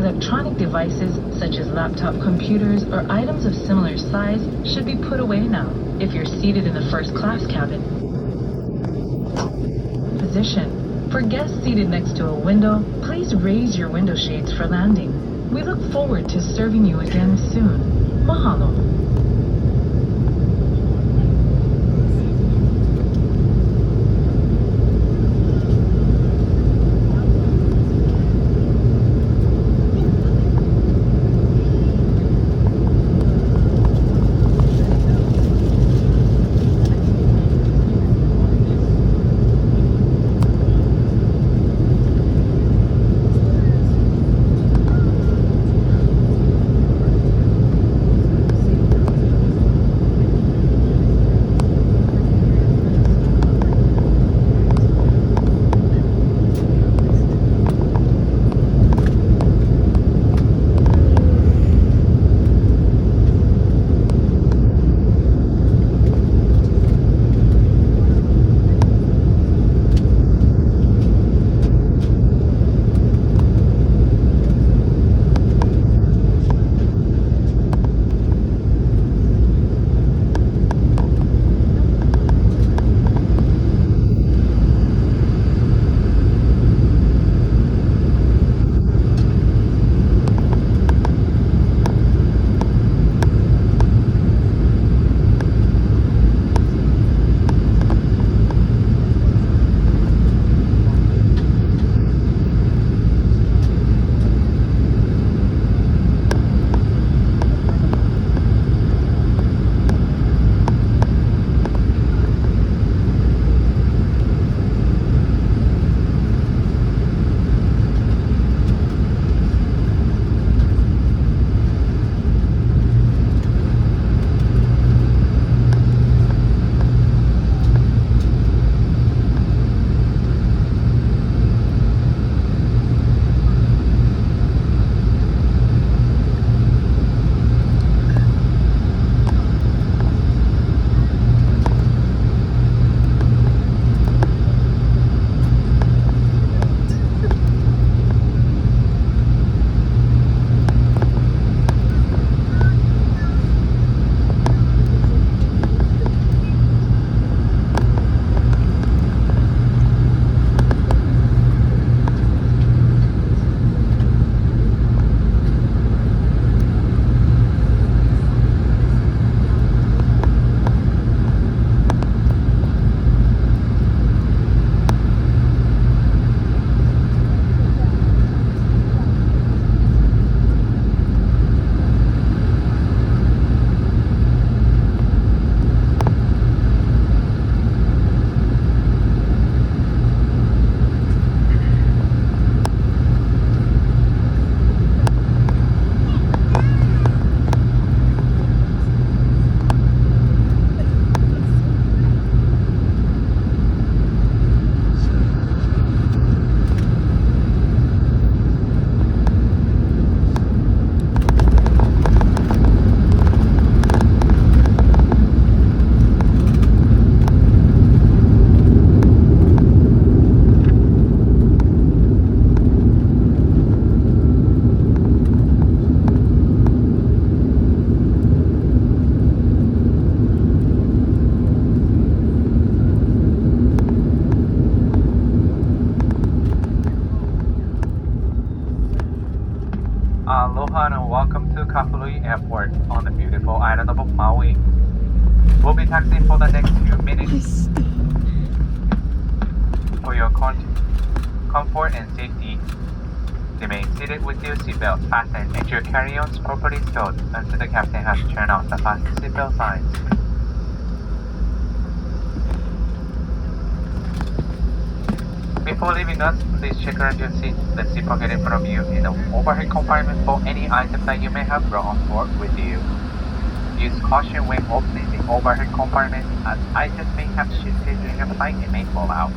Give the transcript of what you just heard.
Electronic devices such as laptop computers or items of similar size should be put away now if you're seated in the first class cabin. Position. For guests seated next to a window, please raise your window shades for landing. We look forward to serving you again soon. Mahalo. Aloha and welcome to Kahului Airport on the beautiful island of Maui. We'll be taxiing for the next few minutes. For your comfort and safety, remain seated with your seatbelt fastened and your carry-ons properly stowed until the captain has turned on the fasten seatbelt signs. Before leaving us, please check around your seat, the seat pocket in front of you, in the overhead compartment for any items that you may have brought on board with you. Use caution when opening the overhead compartment as items may have shifted during a flight and may fall out.